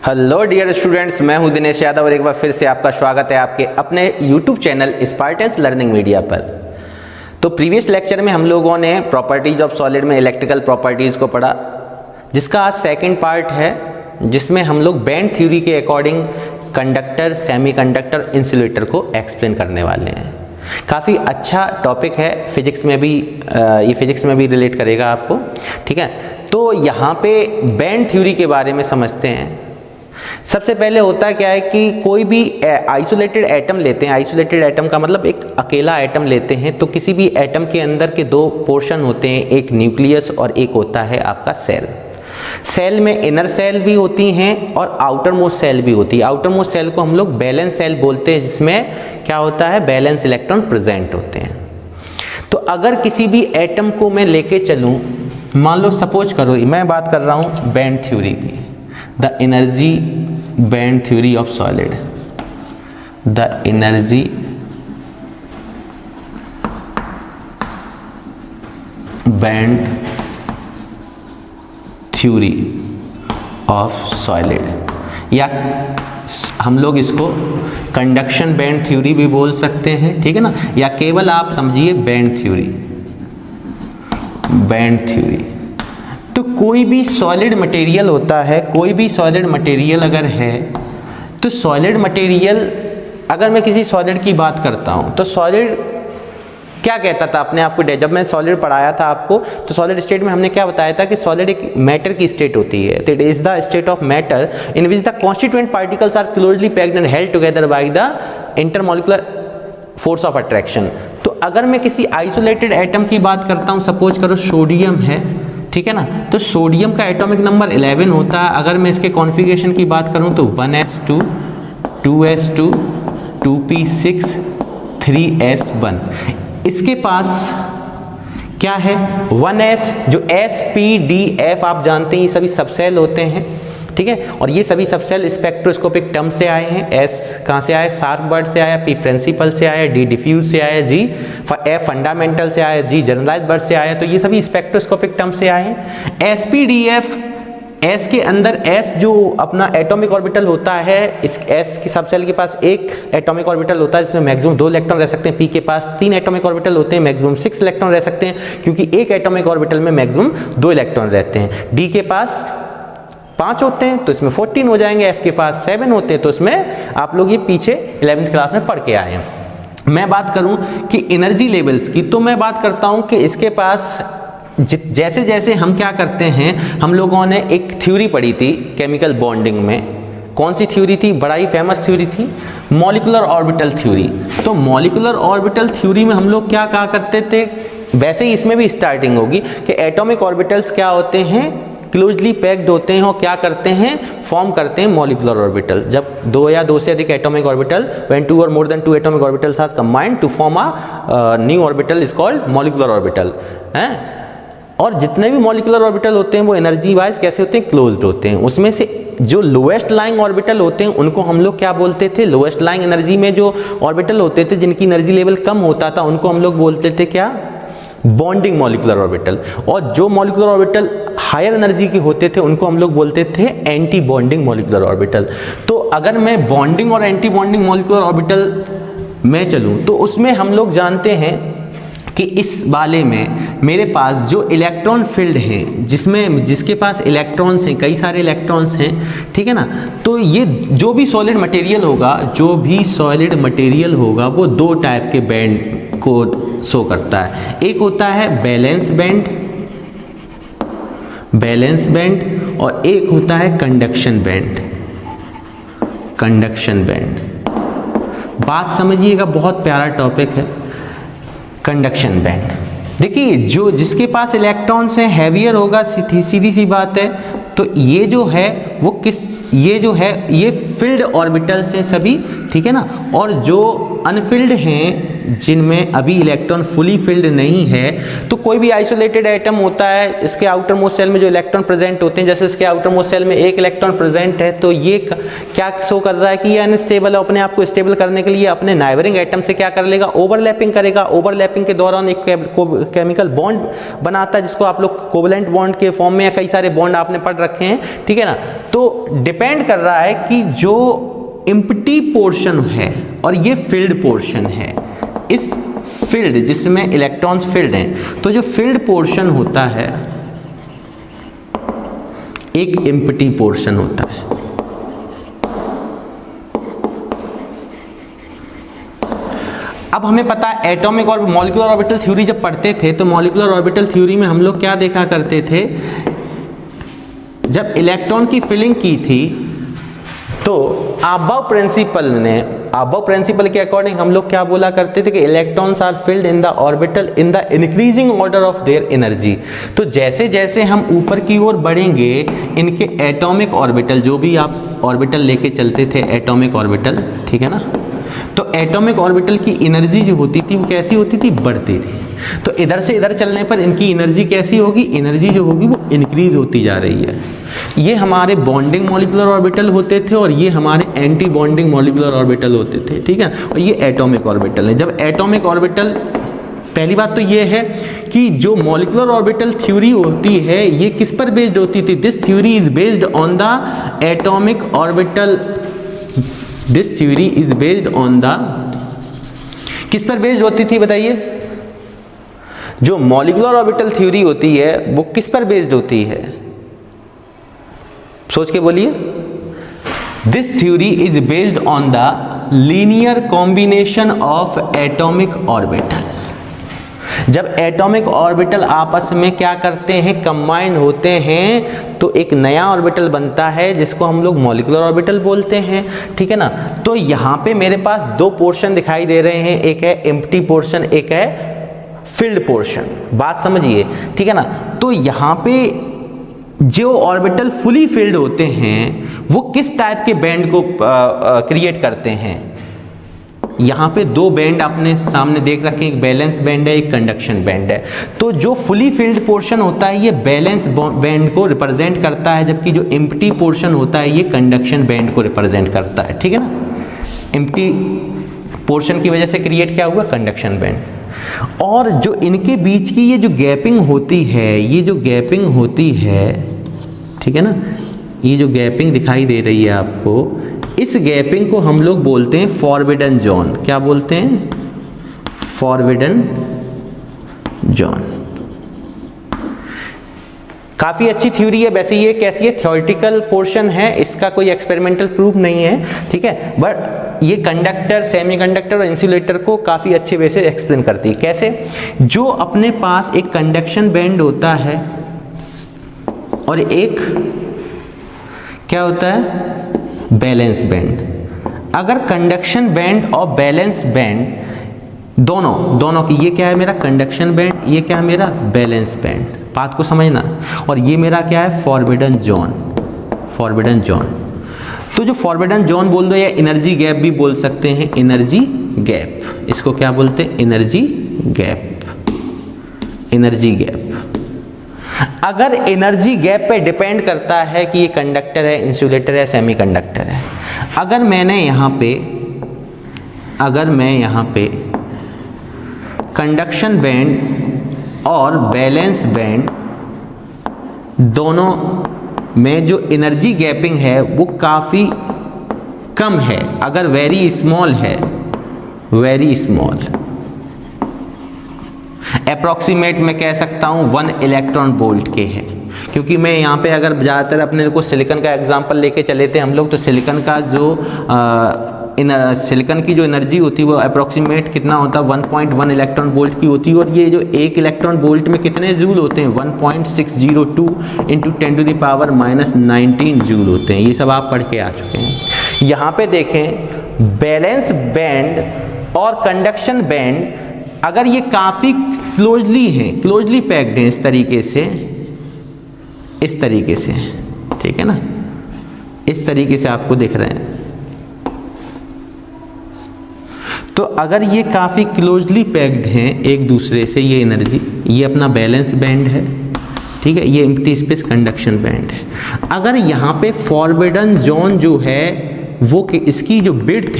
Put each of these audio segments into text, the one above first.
Hello dear students, मैं हूं दिनेश यादव और एक बार फिर से आपका स्वागत है आपके अपने यूट्यूब चैनल स्पार्टेंस लर्निंग मीडिया पर। तो प्रीवियस लेक्चर में हम लोगों ने प्रॉपर्टीज ऑफ सॉलिड में इलेक्ट्रिकल प्रॉपर्टीज को पढ़ा, जिसका आज सेकंड पार्ट है, जिसमें हम लोग बैंड थ्योरी के अकॉर्डिंग कंडक्टर, सेमीकंडक्टर, इंसुलेटर को एक्सप्लेन करने वाले हैं। काफ़ी अच्छा टॉपिक है, फिजिक्स में भी ये फिजिक्स में भी रिलेट करेगा आपको, ठीक है। तो यहाँ पे बैंड थ्योरी के बारे में समझते हैं। सबसे पहले होता क्या है कि कोई भी आइसोलेटेड एटम लेते हैं। आइसोलेटेड एटम का मतलब एक अकेला एटम लेते हैं, तो किसी भी एटम के अंदर के दो पोर्शन होते हैं, एक न्यूक्लियस और एक होता है आपका सेल। सेल में इनर सेल भी होती हैं और आउटर मोस्ट सेल भी होती है। आउटर मोस्ट सेल को हम लोग बैलेंस सेल बोलते हैं, जिसमें क्या होता है, बैलेंस इलेक्ट्रॉन प्रेजेंट होते हैं। तो अगर किसी भी एटम को मैं लेके चलूं, मान लो सपोज करो मैं बात कर रहा हूं बैंड थ्योरी की, the energy band theory of solid, the energy band theory of solid, या हम लोग इसको कंडक्शन बैंड थ्योरी भी बोल सकते हैं, ठीक है ना, या केवल आप समझिए बैंड थ्योरी, बैंड थ्योरी। तो कोई भी सॉलिड मटेरियल होता है, कोई भी सॉलिड मटेरियल अगर है, तो सॉलिड मटेरियल, अगर मैं किसी सॉलिड की बात करता हूं तो सॉलिड क्या कहता था अपने आप को, जब मैं सॉलिड पढ़ाया था आपको, तो सॉलिड स्टेट में हमने क्या बताया था कि सॉलिड एक मैटर की स्टेट होती है। तो it is the state of matter in which the constituent particles are closely packed and held together by the intermolecular force of attraction. तो अगर मैं किसी आइसोलेटेड एटम की बात करता हूं, सपोज करो सोडियम है, ठीक है ना, तो सोडियम का एटॉमिक नंबर 11 होता है। अगर मैं इसके कॉन्फ़िगरेशन की बात करूं तो 1s2 2s2 2p6 3s1। इसके पास क्या है, 1s, जो sp,d,f आप जानते हैं, ये सभी सबसेल होते हैं, ठीक है। और ये सभी सबसेल स्पेक्ट्रोस्कोपिक टर्म से आए हैं। s कहाँ से आया, शार्प बर्ड से आया, p प्रिंसिपल से आया, d डिफ्यूज से आया, g f फंडामेंटल से आया, g जनरलाइज बर्ड से आया। तो ये सभी स्पेक्ट्रोस्कोपिक टर्म से आए हैं। sp,d,f, s के अंदर s जो अपना एटॉमिक ऑर्बिटल होता है, इस s की सबसेल के पास एक एटॉमिक ऑर्बिटल होता है, जिसमें मैक्सिमम 2 इलेक्ट्रॉन रह सकते हैं। p के पास 3 एटॉमिक ऑर्बिटल होते हैं, मैक्सिमम 6 इलेक्ट्रॉन रह सकते हैं, क्योंकि एक एटॉमिक ऑर्बिटल में मैक्सिमम 2 इलेक्ट्रॉन रहते हैं। d के पास 5 होते हैं, तो इसमें 14 हो जाएंगे। f के पास 7 होते हैं, तो इसमें आप लोग ये पीछे 11th क्लास में पढ़ के आए हैं। मैं बात करूं कि एनर्जी लेवल्स की, तो मैं बात करता हूं कि इसके पास जैसे जैसे हम क्या करते हैं, हम लोगों ने एक थ्योरी पढ़ी थी केमिकल बॉन्डिंग में। कौन सी थ्योरी थी, बड़ा ही फेमस थ्योरी थी, मॉलिक्यूलर ऑर्बिटल थ्योरी। तो मॉलिक्यूलर ऑर्बिटल थ्योरी में हम लोग क्या कहा करते थे, वैसे ही इसमें भी स्टार्टिंग होगी कि एटॉमिक ऑर्बिटल्स क्या होते हैं, क्लोजली पैक्ड होते हैं और क्या करते हैं, फॉर्म करते हैं मॉलिक्यूलर ऑर्बिटल। जब 2 या 2 से अधिक एटॉमिक ऑर्बिटल, व्हेन 2 और more than 2 atomic orbitals are combined to form a new orbital is called molecular orbital, हैं। और जितने भी मॉलिक्यूलर ऑर्बिटल होते हैं वो एनर्जी वाइज कैसे होते हैं, क्लोज्ड होते हैं। उसमें से जो लोएस्ट लाइंग ऑर्बिटल होते हैं उनको हम लोग क्या बोलते थे, लोएस्ट लाइंग एनर्जी में जो ऑर्बिटल होते थे जिनकी एनर्जी लेवल कम होता था, उनको हम लोग बोलते थे क्या, बॉन्डिंग मॉलिक्यूलर ऑर्बिटल। और जो मॉलिक्यूलर ऑर्बिटल हायर एनर्जी के होते थे उनको हम लोग बोलते थे एंटी बॉन्डिंग मॉलिक्यूलर ऑर्बिटल। तो अगर मैं बॉन्डिंग और एंटी बॉन्डिंग मॉलिक्यूलर ऑर्बिटल में चलूं, तो उसमें हम लोग जानते हैं कि इस वाले में मेरे पास जो इलेक्ट्रॉन फील्ड है, जिसके पास इलेक्ट्रॉन्स हैं, कई सारे इलेक्ट्रॉन्स हैं, ठीक है ना। तो ये जो भी सॉलिड मटेरियल होगा, जो भी सॉलिड मटेरियल होगा, वो 2 टाइप के बैंड को शो करता है। एक होता है बैलेंस बैंड, बैलेंस बैंड, और एक होता है कंडक्शन बैंड, कंडक्शन बैंड। बात समझिएगा, बहुत प्यारा टॉपिक है कंडक्शन बैंड। देखिए, जो जिसके पास इलेक्ट्रॉन्स हैं हैवियर होगा, सीधी सी बात है। तो ये जो है वो ये जो है ये फिल्ड ऑर्बिटल से सभी, ठीक है ना। और जो अनफिल्ड हैं, जिनमें अभी इलेक्ट्रॉन फुली फिल्ड नहीं है, तो कोई भी आइसोलेटेड एटम होता है, इसके आउटर मोस्ट सेल में जो इलेक्ट्रॉन प्रेजेंट होते हैं, जैसे इसके आउटर मोस्ट सेल में एक इलेक्ट्रॉन प्रेजेंट है, तो ये क्या शो कर रहा है कि ये अनस्टेबल है। अपने आप को स्टेबल करने के लिए अपने नाइबरिंग एटम से क्या कर लेगा, ओवरलैपिंग करेगा। ओवरलैपिंग के दौरान एक केमिकल बॉन्ड बनाता है, जिसको आप लोग कोवलेंट बॉन्ड के फॉर्म में, या कई सारे बॉन्ड आपने पढ़ रखे हैं, ठीक है ना। तो डिपेंड कर रहा है कि जो एम्प्टी पोर्शन है और ये फिल्ड पोर्शन है, इस फिल्ड जिसमें इलेक्ट्रॉन्स फिल्ड हैं, तो जो फिल्ड पोर्शन होता है एक एम्प्टी पोर्शन होता है। अब हमें पता है एटॉमिक और मॉलिक्यूलर ऑर्बिटल थ्योरी जब पढ़ते थे, तो मॉलिक्यूलर ऑर्बिटल थ्योरी में हम लोग क्या देखा करते थे, जब इलेक्ट्रॉन की फिलिंग की थी तो अबव प्रिंसिपल के अकॉर्डिंग हम लोग क्या बोला करते थे कि electrons are filled in the orbital in the increasing order of their energy. तो जैसे जैसे हम ऊपर की ओर बढ़ेंगे, इनके एटॉमिक ऑर्बिटल, जो भी आप ऑर्बिटल लेके चलते थे एटॉमिक ऑर्बिटल, ठीक है ना, तो एटॉमिक ऑर्बिटल की एनर्जी जो होती थी वो कैसी होती थी, बढ़ती थी। तो इधर से इधर चलने पर इनकी एनर्जी कैसी होगी, एनर्जी जो होगी वो इंक्रीज होती जा रही है। ये हमारे बॉन्डिंग मॉलिक्यूलर ऑर्बिटल होते थे और ये हमारे एंटी बॉन्डिंग मॉलिक्यूलर ऑर्बिटल होते थे, ठीक है। और ये एटॉमिक ऑर्बिटल है। जब एटॉमिक ऑर्बिटल, पहली बात तो ये है कि जो मॉलिक्यूलर ऑर्बिटल थ्योरी होती है ये किस पर बेस्ड होती थी, this theory is based on the atomic orbital, this theory is based on the, किस पर बेस्ड होती थी बताइए, जो मॉलिक्यूलर ऑर्बिटल थ्योरी होती है वो किस पर बेस्ड होती है, सोच के बोलिए। This theory is based on the linear combination of atomic orbital. जब एटॉमिक ऑर्बिटल आपस में क्या करते हैं, कंबाइन होते हैं, तो एक नया ऑर्बिटल बनता है जिसको हम लोग मॉलिक्यूलर ऑर्बिटल बोलते हैं, ठीक है ना। तो यहाँ पे मेरे पास दो पोर्शन दिखाई दे रहे हैं, एक है एम्प्टी पोर्शन, एक है फिल्ड पोर्शन, बात समझिए, ठीक है ना। तो यहाँ पे जो ऑर्बिटल फुली फिल्ड होते हैं वो किस टाइप के बैंड को क्रिएट करते हैं, यहाँ पे दो बैंड आपने सामने देख रखे हैं, एक बैलेंस बैंड है, एक कंडक्शन बैंड है। तो जो फुली फिल्ड पोर्शन होता है ये बैलेंस बैंड को रिप्रेजेंट करता है, जबकि जो एम्प्टी पोर्शन होता है ये कंडक्शन बैंड को रिप्रेजेंट करता है, ठीक है ना। एम्प्टी पोर्शन की वजह से क्रिएट क्या हुआ, कंडक्शन बैंड। और जो इनके बीच की ये जो गैपिंग होती है, ये जो गैपिंग होती है, ठीक है ना, ये जो गैपिंग दिखाई दे रही है आपको, इस गैपिंग को हम लोग बोलते हैं फॉरबिडन जोन। क्या बोलते हैं, फॉरबिडन जोन। काफ़ी अच्छी थ्योरी है वैसे, ये कैसी है, थ्योरेटिकल पोर्शन है, इसका कोई एक्सपेरिमेंटल प्रूफ नहीं है, ठीक है, बट ये कंडक्टर, सेमीकंडक्टर और इंसुलेटर को काफ़ी अच्छे वे से एक्सप्लेन करती है। कैसे, जो अपने पास एक कंडक्शन बैंड होता है और एक क्या होता है, बैलेंस बैंड। अगर कंडक्शन बैंड और बैलेंस बैंड दोनों की, ये क्या है मेरा कंडक्शन बैंड, ये क्या है मेरा बैलेंस बैंड, बात को समझना। और ये मेरा क्या है, फॉरबिडन जोन, फॉरबिडन जोन। तो जो फॉरबिडन जोन बोल दो या एनर्जी गैप भी बोल सकते हैं, एनर्जी गैप, इसको क्या बोलते हैं, एनर्जी गैप, एनर्जी गैप। अगर एनर्जी गैप पे डिपेंड करता है कि ये कंडक्टर है, इंसुलेटर है, सेमीकंडक्टर है। अगर मैं यहाँ पे कंडक्शन बैंड और बैलेंस बैंड दोनों में जो एनर्जी गैपिंग है वो काफ़ी कम है, अगर वेरी स्मॉल है, वेरी स्मॉल, अप्रॉक्सीमेट मैं कह सकता हूँ 1 इलेक्ट्रॉन वोल्ट के है। क्योंकि मैं यहाँ पे अगर ज़्यादातर अपने को सिलिकॉन का एग्जांपल लेके चले थे हम लोग, तो सिलिकॉन का जो सिलिकॉन की जो एनर्जी होती है वो अप्रॉक्सीमेट कितना होता है, 1.1 इलेक्ट्रॉन वोल्ट की होती है। और ये जो 1 इलेक्ट्रॉन वोल्ट में कितने जूल होते हैं, 1.602 इंटू 10⁻⁻19 जूल होते हैं। ये सब आप पढ़ के आ चुके हैं। यहाँ पे देखें, बैलेंस बैंड और कंडक्शन बैंड अगर ये काफ़ी क्लोजली हैं, क्लोजली पैक्ड हैं, इस तरीके से, इस तरीके से, ठीक है ना, इस तरीके से आपको दिख रहे हैं, तो अगर ये काफ़ी क्लोजली पैक्ड हैं एक दूसरे से, ये एनर्जी, ये अपना बैलेंस बैंड है, ठीक है, ये एम्प्टी स्पेस कंडक्शन बैंड है। अगर यहाँ पे फॉरबिडन जोन जो है वो इसकी जो विड्थ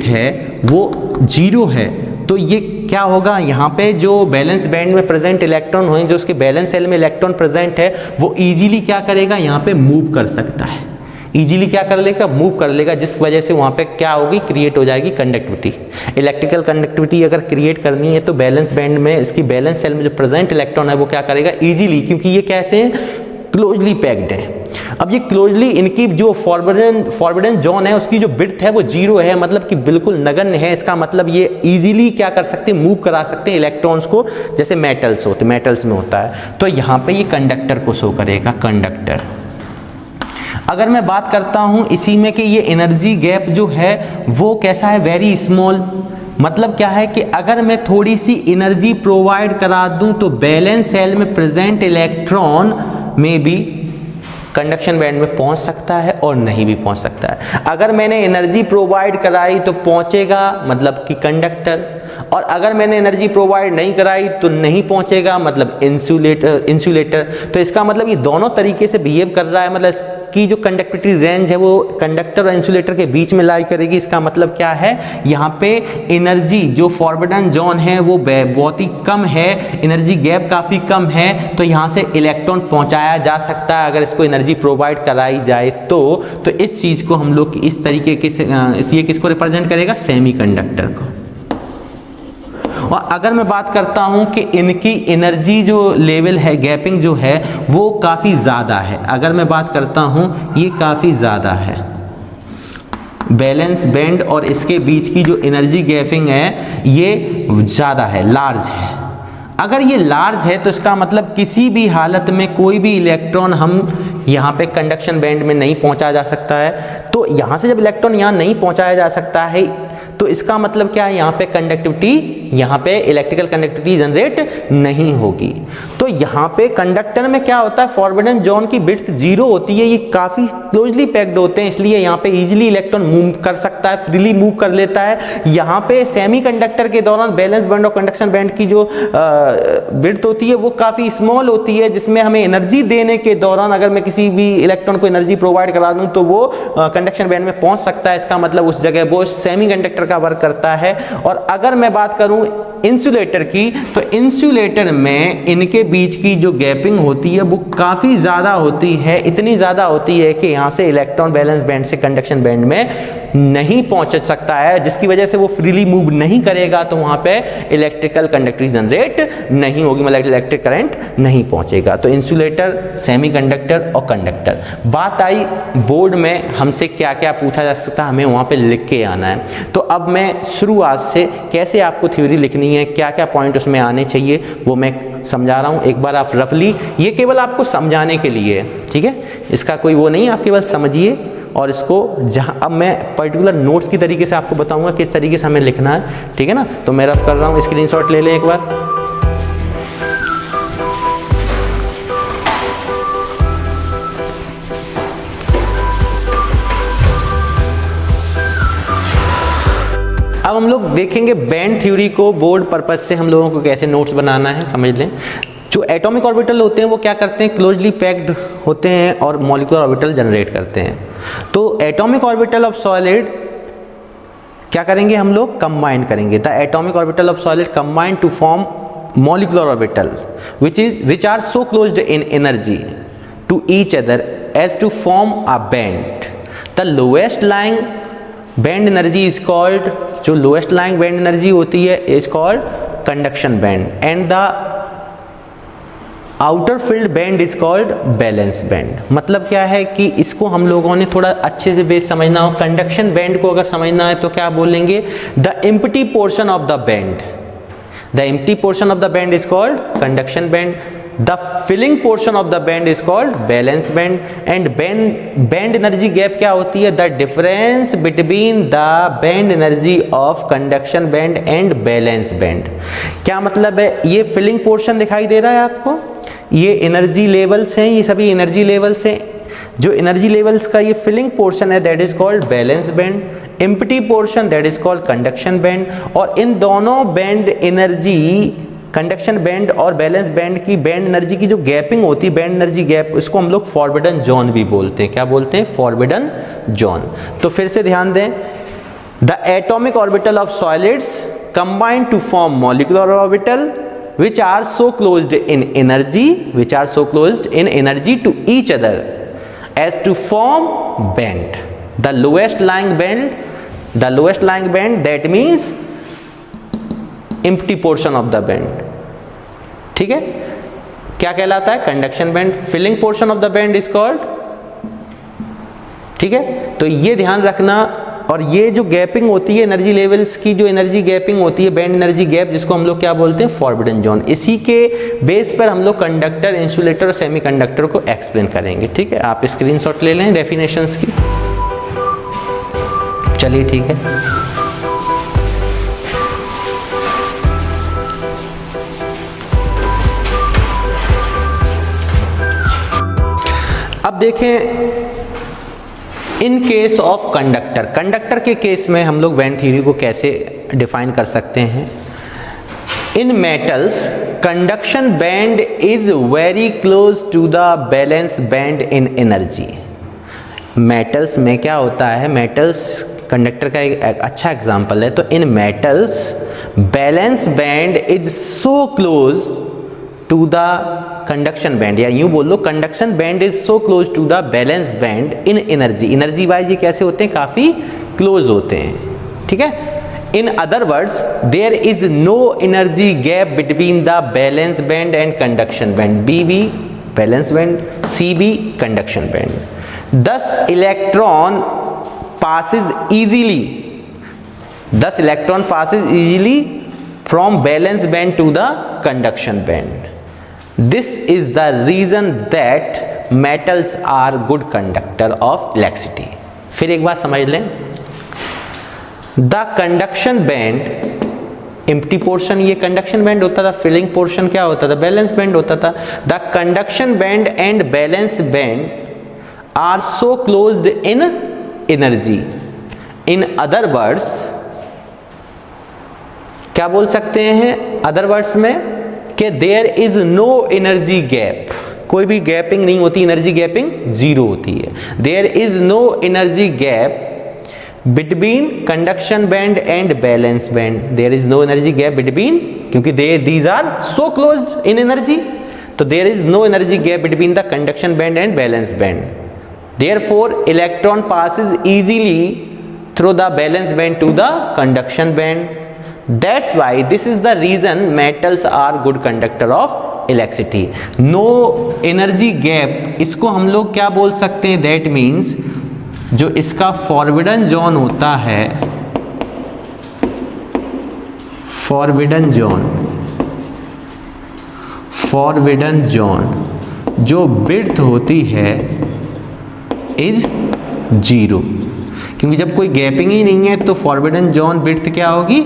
है वो 0 है, तो ये क्या होगा, यहाँ पे जो बैलेंस बैंड में प्रेजेंट इलेक्ट्रॉन होंगे, जो उसके बैलेंस सेल में इलेक्ट्रॉन प्रेजेंट है, वो इजीली क्या करेगा, यहाँ पे मूव कर सकता है, इजीली क्या कर लेगा, मूव कर लेगा, जिस वजह से वहाँ पे क्या होगी, क्रिएट हो जाएगी कंडक्टिविटी। इलेक्ट्रिकल कंडक्टिविटी अगर क्रिएट करनी है तो बैलेंस बैंड में इसकी बैलेंस सेल में जो प्रेजेंट इलेक्ट्रॉन है वो क्या करेगा, इजीली, क्योंकि ये कैसे हैं, क्लोजली पैक्ड है। अब ये क्लोजली, इनकी जो फॉरबिडन जोन है उसकी जो विड्थ है वो 0 है, मतलब कि बिल्कुल नगण्य है। इसका मतलब ये इजीली क्या कर सकते हैं, मूव करा सकते हैं इलेक्ट्रॉन्स को, जैसे मेटल्स में होता है। तो यहाँ पे ये कंडक्टर को शो करेगा, कंडक्टर। अगर मैं बात करता हूं इसी में कि ये एनर्जी गैप जो है वो कैसा है, वेरी स्मॉल। मतलब क्या है कि अगर मैं थोड़ी सी एनर्जी प्रोवाइड करा दूं तो बैलेंस सेल में प्रेजेंट इलेक्ट्रॉन में भी कंडक्शन बैंड में पहुंच सकता है और नहीं भी पहुंच सकता है। अगर मैंने एनर्जी प्रोवाइड कराई तो पहुंचेगा, मतलब कि कंडक्टर, और अगर मैंने एनर्जी प्रोवाइड नहीं कराई तो नहीं पहुंचेगा, मतलब इंसुलेटर। तो इसका मतलब ये दोनों तरीके से बिहेव कर रहा है, मतलब इसकी जो कंडक्टिविटी रेंज है वो कंडक्टर और इंसुलेटर के बीच में लाई करेगी। इसका मतलब क्या है, यहाँ पे एनर्जी जो फॉरबिडन जोन है वो बहुत ही कम है, एनर्जी गैप काफ़ी कम है, तो यहाँ से इलेक्ट्रॉन पहुँचाया जा सकता है अगर इसको एनर्जी प्रोवाइड कराई जाए तो इस चीज़ को हम लोग इस तरीके के से ये किसको रिप्रेजेंट करेगा, सेमीकंडक्टर को। और अगर मैं बात करता हूं कि इनकी एनर्जी जो लेवल है, गैपिंग जो है वो काफ़ी ज़्यादा है। अगर मैं बात करता हूं ये काफ़ी ज़्यादा है, बैलेंस बैंड और इसके बीच की जो एनर्जी गैपिंग है ये ज़्यादा है, लार्ज है। अगर ये लार्ज है तो इसका मतलब किसी भी हालत में कोई भी इलेक्ट्रॉन हम यहाँ पे कंडक्शन बैंड में नहीं पहुँचाया जा सकता है। तो यहाँ से जब इलेक्ट्रॉन यहाँ नहीं पहुँचाया जा सकता है तो इसका मतलब क्या है, यहाँ पे कंडक्टिविटी, यहाँ पे इलेक्ट्रिकल कंडक्टिविटी जनरेट नहीं होगी। तो यहाँ पे कंडक्टर में क्या होता है, फॉरबिडन जोन की विड्थ 0 होती है, ये काफ़ी क्लोजली पैक्ड होते हैं, इसलिए यहाँ पे इजीली इलेक्ट्रॉन मूव कर सकता है, फ्रीली मूव कर लेता है। यहाँ पे सेमीकंडक्टर के दौरान बैलेंस बैंड और कंडक्शन बैंड की जो विड्थ होती है वो काफ़ी स्मॉल होती है, जिसमें हमें एनर्जी देने के दौरान अगर मैं किसी भी इलेक्ट्रॉन को एनर्जी प्रोवाइड करा दूँ तो वो कंडक्शन बैंड में पहुँच सकता है। इसका मतलब उस जगह वो सेमीकंडक्टर का वर्क करता है। और अगर मैं बात करूं इंसुलेटर की, तो इंसुलेटर में इनके बीच की जो गैपिंग होती है वो काफी ज्यादा होती है, इतनी ज्यादा होती है कि यहां से इलेक्ट्रॉन बैलेंस बैंड से कंडक्शन बैंड में नहीं पहुंच सकता है, जिसकी वजह से वो फ्रीली मूव नहीं करेगा, तो वहां पे इलेक्ट्रिकल कंडक्टिविटी जनरेट नहीं होगी, मतलब इलेक्ट्रिक करंट नहीं पहुंचेगा। तो इंसुलेटर, सेमीकंडक्टर और कंडक्टर। बात आई बोर्ड में हमसे क्या क्या पूछा जा सकता है, हमें वहां पे लिख के आना है। तो अब मैं शुरुआत से कैसे आपको थ्योरी लिखनी है, क्या क्या पॉइंट उसमें आने चाहिए वो मैं समझा रहा हूं। एक बार आप रफली, ये केवल आपको समझाने के लिए, ठीक है, इसका कोई वो नहीं, आप केवल समझिए और इसको जहाँ, अब मैं पर्टिकुलर नोट्स की तरीके से आपको बताऊंगा किस तरीके से हमें लिखना है, ठीक है ना। तो मैं रफ कर रहा हूँ, स्क्रीनशॉट ले लें एक बार। अब हम लोग देखेंगे बैंड थ्योरी को बोर्ड पर्पस से हम लोगों को कैसे नोट्स बनाना है, समझ लें। जो एटॉमिक ऑर्बिटल होते हैं वो क्या करते हैं, क्लोजली पैक्ड होते हैं और मॉलिक्यूलर ऑर्बिटल जनरेट करते हैं। तो एटॉमिक ऑर्बिटल ऑफ सॉलिड क्या करेंगे हम लोग, कंबाइन करेंगे। The atomic orbital of solid combine to form molecular orbital which are so closed in energy to each other as to form a band. The lowest lying band energy is called, जो lowest lying band energy होती है is called conduction band and the outer field band is called valence band. मतलब क्या है कि इसको हम लोगों ने थोड़ा अच्छे से बेस समझना हो। कंडक्शन बैंड को अगर समझना है तो क्या बोलेंगे, the empty portion of the band, the empty portion of the band is called conduction band, the filling portion of the band is called valence band. And band energy gap क्या होती है, the difference between the band energy of conduction band and valence band. क्या मतलब है, ये filling portion दिखाई दे रहा है आपको, ये एनर्जी लेवल्स हैं, ये सभी एनर्जी लेवल्स हैं। जो एनर्जी लेवल्स का ये फिलिंग पोर्शन है that is called valence band empty portion that is called conduction band. और इन दोनों बैंड एनर्जी, कंडक्शन बैंड और बैलेंस बैंड की बैंड एनर्जी की जो गैपिंग होती है, बैंड एनर्जी गैप, उसको हम लोग फॉरबिडन जोन भी बोलते हैं। क्या बोलते हैं? Forbidden zone. तो फिर से ध्यान दें, the atomic orbital of solids combine to form molecular orbital which are so closed in energy to each other as to form band. The lowest lying band that means empty portion of the band. ठीक है, क्या कहलाता है? Conduction band. Filling portion of the band is called, ठीक है। तो ये ध्यान रखना। और ये जो गैपिंग होती है एनर्जी लेवल्स की, जो एनर्जी गैपिंग होती है, बैंड एनर्जी गैप, जिसको हम लोग क्या बोलते हैं? Forbidden zone. इसी के बेस पर हम लोग कंडक्टर, इंसुलेटर और सेमीकंडक्टर को एक्सप्लेन करेंगे। ठीक है, आप स्क्रीनशॉट ले लें डेफिनेशंस की। चलिए ठीक है, अब देखें इन केस ऑफ कंडक्टर। कंडक्टर के केस में हम लोग बैंड थ्योरी को कैसे डिफाइन कर सकते हैं? In metals conduction band is very close to the valence band in energy. Metals में क्या होता है? मेटल्स कंडक्टर का एक अच्छा एग्जांपल है। तो in metals valence band is so close to the conduction band, या यूं बोल लो conduction band is so close to the valence band in energy. Energy wise ये कैसे होते हैं? काफी क्लोज होते हैं। ठीक है, in other words there is no energy gap between the valence band and conduction band. BB valence band, CB conduction band. 10 electron passes easily from balance band to the conduction band. This is the reason that metals are good conductor of electricity. फिर एक बात समझ लें, the conduction band empty portion ये conduction band होता था, filling portion क्या होता था? balance band होता था। the conduction band and balance band are so closed in energy. in other words क्या बोल सकते हैं अदर वर्ड्स में? कि there is no energy gap, कोई भी गैपिंग नहीं होती, एनर्जी गैपिंग जीरो होती है। There is no energy gap between conduction band and valence band. There is no energy gap between, क्योंकि these are so closed in energy, तो there is no energy gap between the conduction band and valence band. Therefore electron passes easily through the balance band to the conduction band. That's why this is the reason metals are good conductor of electricity. No energy gap, इसको हम लोग क्या बोल सकते हैं? That means जो इसका forbidden zone होता है, फॉरबिडन जोन जो विड्थ होती है इज जीरो, क्योंकि जब कोई गैपिंग ही नहीं है तो फॉरबिडन जोन विड्थ क्या होगी?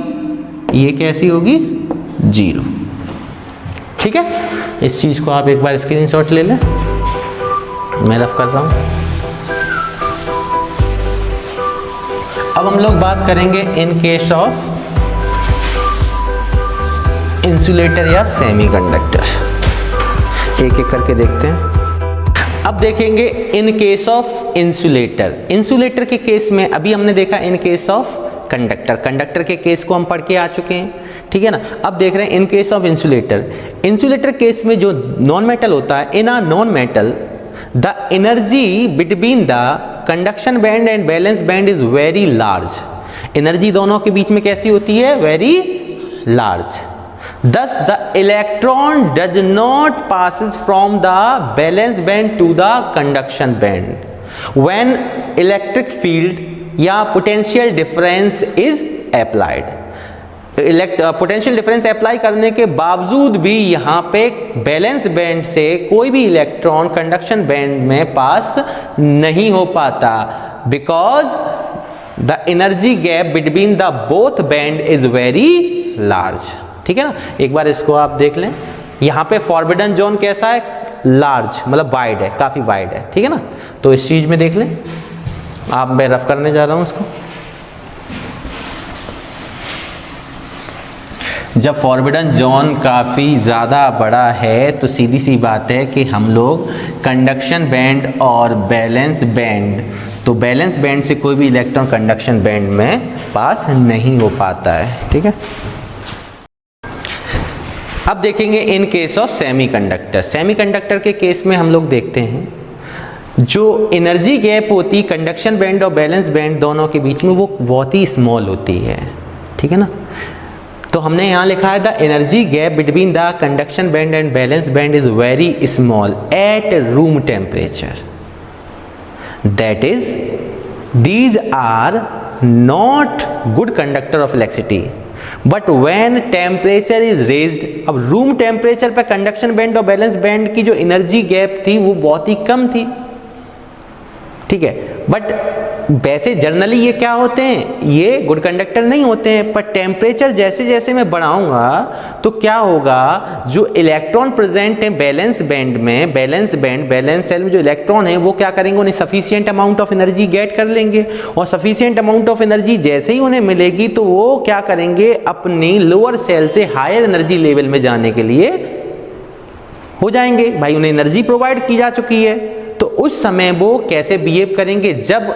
ये कैसी होगी? जीरो। ठीक है, इस चीज को आप एक बार स्क्रीनशॉट ले लें, मैं रफ कर रहा हूं। अब हम लोग बात करेंगे इन केस ऑफ इंसुलेटर या सेमीकंडक्टर, एक एक करके देखते हैं। अब देखेंगे इन केस ऑफ इंसुलेटर। इंसुलेटर के केस में अभी हमने देखा इन केस ऑफ कंडक्टर, कंडक्टर के केस को हम पढ़ के आ चुके हैं, ठीक है ना। अब देख रहे हैं in case of insulator. Insulator case में जो नॉन मेटल होता है, in a non metal the energy between the conduction band and valence band is very large. Energy दोनों के बीच में कैसी होती है? Very large. Thus the electron does not passes from the valence band to the conduction band. When electric field या potential difference is applied. Potential difference apply करने के बावजूद भी यहाँ पे बैलेंस बैंड से कोई भी इलेक्ट्रॉन कंडक्शन बैंड में पास नहीं हो पाता, because the energy gap between the both band is very large. ठीक है ना, एक बार इसको आप देख लें। यहाँ पे फॉरबिडन जोन कैसा है? लार्ज, मतलब वाइड है, काफी वाइड है। ठीक है ना, तो इस चीज में देख लें आप, मैं रफ करने जा रहा हूं उसको। जब फॉरबिडन जोन काफ़ी ज़्यादा बड़ा है तो सीधी सी बात है कि हम लोग कंडक्शन बैंड और बैलेंस बैंड, तो बैलेंस बैंड से कोई भी इलेक्ट्रॉन कंडक्शन बैंड में पास नहीं हो पाता है। ठीक है, अब देखेंगे इन केस ऑफ सेमीकंडक्टर। सेमीकंडक्टर के केस में हम लोग देखते हैं जो एनर्जी गैप होती है कंडक्शन बैंड और बैलेंस बैंड दोनों के बीच में, वो बहुत ही स्मॉल होती है। ठीक है ना, तो हमने यहाँ लिखा है the energy gap between the conduction band and valence band is very small at room temperature, that is these are not good conductor of electricity but when temperature is raised। अब रूम टेम्परेचर पर conduction band और balance band की जो energy gap थी वो बहुत ही कम थी। ठीक है, बट वैसे जनरली ये क्या होते हैं, ये गुड कंडक्टर नहीं होते हैं, पर टेम्परेचर जैसे जैसे मैं बढ़ाऊंगा तो क्या होगा, जो इलेक्ट्रॉन प्रेजेंट है बैलेंस बैंड में, बैलेंस सेल में जो इलेक्ट्रॉन है वो क्या करेंगे, उन्हें sufficient amount of energy get कर लेंगे, और सफिशिएंट अमाउंट ऑफ एनर्जी जैसे ही उन्हें मिलेगी तो वो क्या करेंगे, अपनी लोअर सेल से हायर एनर्जी लेवल में जाने के लिए हो जाएंगे। भाई उन्हें एनर्जी प्रोवाइड की जा चुकी है, तो उस समय वो कैसे बिहेव करेंगे, जब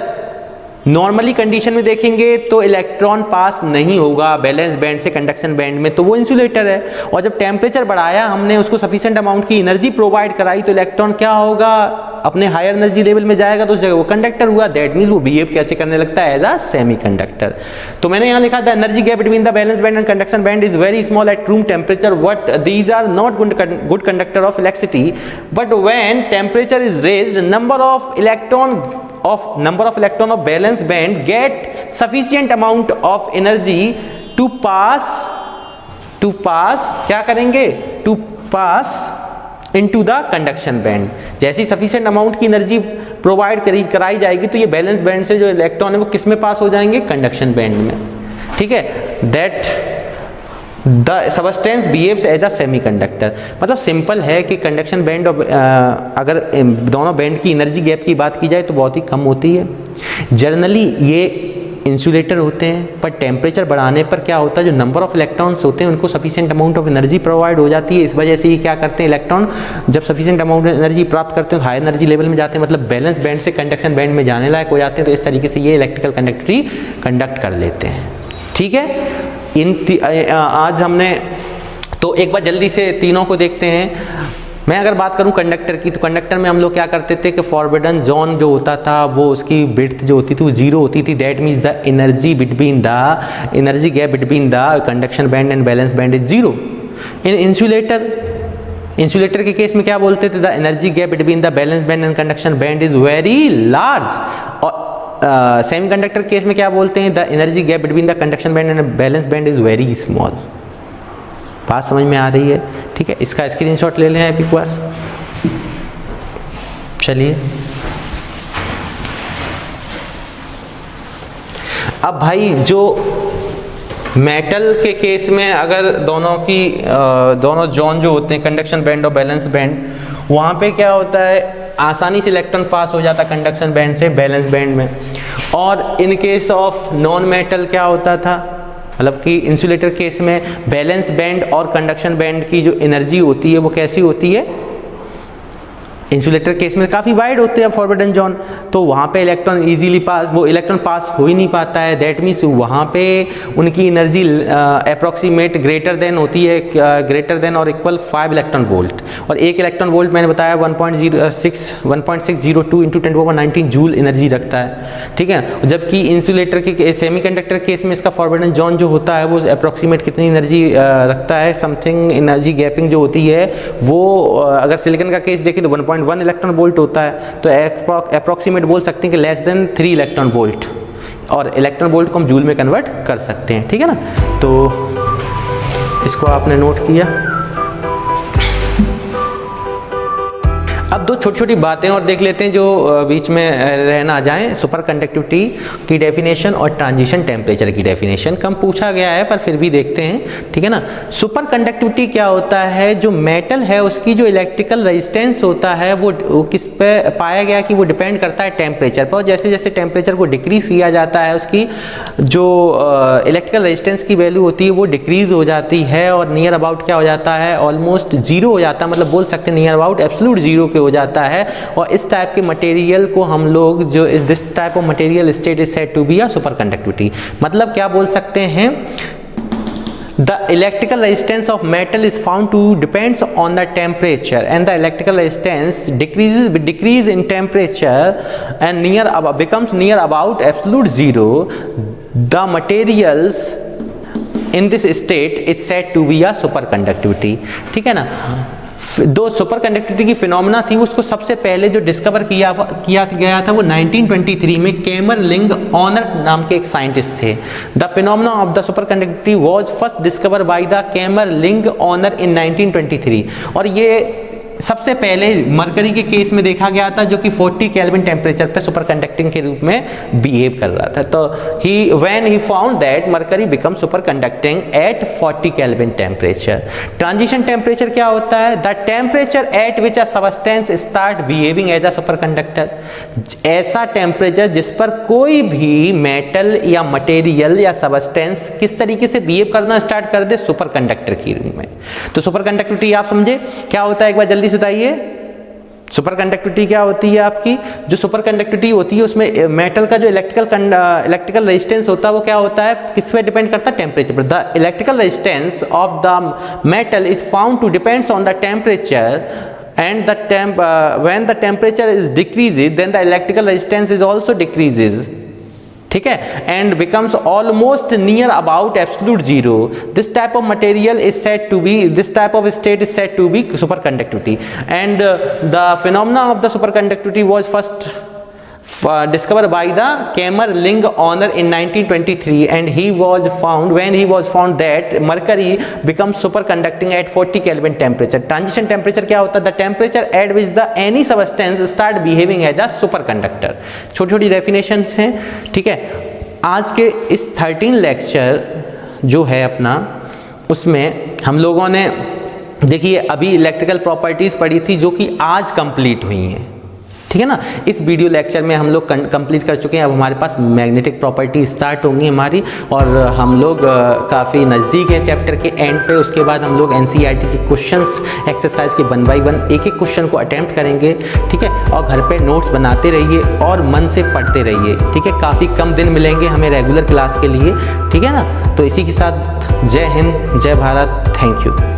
नॉर्मली कंडीशन में देखेंगे तो इलेक्ट्रॉन पास नहीं होगा बैलेंस बैंड से कंडक्शन बैंड में, तो वो इंसुलेटर है, और जब टेम्परेचर बढ़ाया हमने, उसको सफिशिएंट अमाउंट की एनर्जी प्रोवाइड कराई, तो इलेक्ट्रॉन क्या होगा, अपने हायर एनर्जी लेवल में जाएगा, तो उस जगह वो कंडक्टर हुआ। दैट मीन्स वो बिहेव कैसे करने लगता है, एज अ सेमीकंडक्टर। तो मैंने यहाँ लिखा the energy gap between the valence band and conduction band is very small at room temperature, but these are not good conductor of electricity, but when temperature is raised number of electron of valence band get sufficient amount of energy to pass क्या करेंगे, to pass into the conduction band। जैसे ही sufficient amount की energy provide कराई जाएगी तो ये balance band से जो इलेक्ट्रॉन है वो किस में पास हो जाएंगे, कंडक्शन बैंड में। ठीक है, that the substance behaves as a semiconductor. मतलब सिंपल है कि कंडक्शन बैंड और अगर दोनों बैंड की एनर्जी गैप की बात की जाए तो बहुत ही कम होती है। जनरली ये इंसुलेटर होते हैं, पर टेम्परेचर बढ़ाने पर क्या होता है, जो नंबर ऑफ इलेक्ट्रॉन्स होते हैं उनको sufficient amount of energy provide हो जाती है। इस वजह से ये क्या करते हैं, इलेक्ट्रॉन जब सफिशिएंट अमाउंट ऑफ एनर्जी प्राप्त करते हैं तो हाई एनर्जी लेवल में जाते हैं, मतलब बैलेंस बैंड से कंडक्शन बैंड में जाने लायक हो जाते हैं। तो इस तरीके से ये इलेक्ट्रिकल कंडक्टरी कंडक्ट कर लेते हैं। ठीक है, आज हमने तो एक बार जल्दी से तीनों को देखते हैं। मैं अगर बात करूं कंडक्टर की, तो कंडक्टर में हम लोग क्या करते थे कि फॉरबिडन जोन जो होता था वो उसकी विड्थ जो होती थी वो 0 होती थी। That means the energy gap between the conduction band and valence band is 0। In insulator के केस में क्या बोलते थे, the energy gap between the valence band and conduction band is very large. और सेमीकंडक्टर केस में क्या बोलते हैं, the energy gap between the conduction band and valence band is very small. बात समझ में आ रही है? ठीक है, इसका स्क्रीनशॉट ले लें आप एक बार। चलिए अब भाई जो मेटल के केस में अगर दोनों जोन जो होते हैं कंडक्शन बैंड और बैलेंस बैंड, वहाँ पे क्या होता है, आसानी से इलेक्ट्रॉन पास हो जाता कंडक्शन बैंड से बैलेंस बैंड में। और इन केस ऑफ नॉन मेटल क्या होता था, मतलब कि इंसुलेटर केस में बैलेंस बैंड और कंडक्शन बैंड की जो एनर्जी होती है वो कैसी होती है, इंसुलेटर केस में काफ़ी वाइड होते हैं फॉरबिडन जोन, तो वहाँ पे इलेक्ट्रॉन इजीली इलेक्ट्रॉन पास हो ही नहीं पाता है। दैट मीन्स वहाँ पे उनकी एनर्जी अप्रॉक्सीमेट ग्रेटर देन होती है, ग्रेटर देन और इक्वल 5 इलेक्ट्रॉन वोल्ट। और एक इलेक्ट्रॉन वोल्ट मैंने बताया 1.602 इंटू 10⁻19 जूल एनर्जी रखता है। ठीक है, जबकि इंसुलेटर के सेमीकंडक्टर केस में इसका फॉरबिडन जोन जो होता है वो अप्रॉक्सीमेट कितनी एनर्जी रखता है, समथिंग एनर्जी गैपिंग जो होती है वो अगर सिलिकॉन का केस देखें तो 1.1 इलेक्ट्रॉन वोल्ट होता है, तो अप्रॉक्सीमेट बोल सकते हैं कि लेस देन 3 इलेक्ट्रॉन वोल्ट, और इलेक्ट्रॉन वोल्ट को हम जूल में कन्वर्ट कर सकते हैं। ठीक है ना, तो इसको आपने नोट किया। अब दो छोटी छोटी बातें और देख लेते हैं जो बीच में रह ना जाएं। सुपर कंडक्टिविटी की डेफिनेशन और ट्रांजिशन टेम्परेचर की डेफिनेशन कम पूछा गया है पर फिर भी देखते हैं, ठीक है ना। सुपर कंडक्टिविटी क्या होता है, जो मेटल है उसकी जो इलेक्ट्रिकल रेजिस्टेंस होता है वो किस पे पाया गया कि वो डिपेंड करता है टेम्परेचर पर, और जैसे जैसे टेम्परेचर को डिक्रीज किया जाता है उसकी जो इलेक्ट्रिकल रेजिस्टेंस की वैल्यू होती है वो डिक्रीज हो जाती है और नियर अबाउट क्या हो जाता है, ऑलमोस्ट जीरो हो जाता है, मतलब बोल सकते हैं नियर अबाउट एब्सोल्यूट जीरो के हो जाता है। और इस टाइप के मटेरियल को हम लोग जो this type of material state is said to be a superconductivity. मतलब क्या बोल सकते हैं, the electrical resistance of metal is found to depends on the temperature and the electrical resistance decrease in temperature and becomes near about absolute zero. The materials in this state is said to be a superconductivity। ठीक है ना। दो super conductivity की phenomena थी, उसको सबसे पहले जो डिस्कवर किया गया था वो 1923 में कैमरलिंग ऑनर नाम के एक साइंटिस्ट थे। The phenomena of the super conductivity was first discover by the Kamerlingh Onnes in 1923। और ये सबसे पहले मरकरी के केस में देखा गया था जो कि 40 केल्विन टेम्परेचर पे सुपर कंडक्टिंग के रूप में बिहेव कर रहा था। तो when he found that mercury become superconducting at 40 kelvin temperature. Transition temperature क्या होता है, the temperature at which a substance start behaving as a superconductor. ऐसा टेम्परेचर जिस पर कोई भी मेटल या मटेरियल या सबस्टेंस किस तरीके से बिहेव करना स्टार्ट कर दे, सुपर कंडक्टर के रूप में। तो सुपर कंडक्टिविटी आप समझे क्या होता है, एक बार जल्दी बताइए। सुपर कंडक्टिविटी क्या होती है आपकी, जो सुपर कंडक्टिविटी होती है उसमें मेटल का जो इलेक्ट्रिकल रेजिस्टेंस होता है वो क्या होता है, किस पे डिपेंड करता है, टेम्परेचर पर। The electrical resistance of the metal is found to depends on the temperature and when the temperature is decreases then the electrical resistance is also decreases, ठीक है, and becomes almost near about absolute zero. This type of material is said to be, this type of state is said to be superconductivity, and the phenomena of the superconductivity was first discovered by the Kämmerling honor in 1923, and when he was found that mercury becomes superconducting at 40 Kelvin temperature. Transition temperature क्या होता है, the temperature at which the any substance start behaving as a superconductor. छोटी छोटी definitions हैं, ठीक है। आज के इस 13 लेक्चर जो है अपना, उसमें हम लोगों ने देखिए अभी इलेक्ट्रिकल प्रॉपर्टीज पढ़ी थी जो कि आज कंप्लीट हुई हैं, ठीक है ना। इस वीडियो लेक्चर में हम लोग कंप्लीट कर चुके हैं। अब हमारे पास मैग्नेटिक प्रॉपर्टी स्टार्ट होंगी हमारी, और हम लोग काफ़ी नज़दीक है चैप्टर के एंड पे। उसके बाद हम लोग एनसीईआरटी के क्वेश्चंस एक्सरसाइज के 1 बाय 1 एक एक क्वेश्चन को अटेम्प्ट करेंगे, ठीक है। और घर पे नोट्स बनाते रहिए और मन से पढ़ते रहिए, ठीक है। काफ़ी कम दिन मिलेंगे हमें रेगुलर क्लास के लिए, ठीक है ना। तो इसी के साथ जय हिंद, जय भारत, थैंक यू।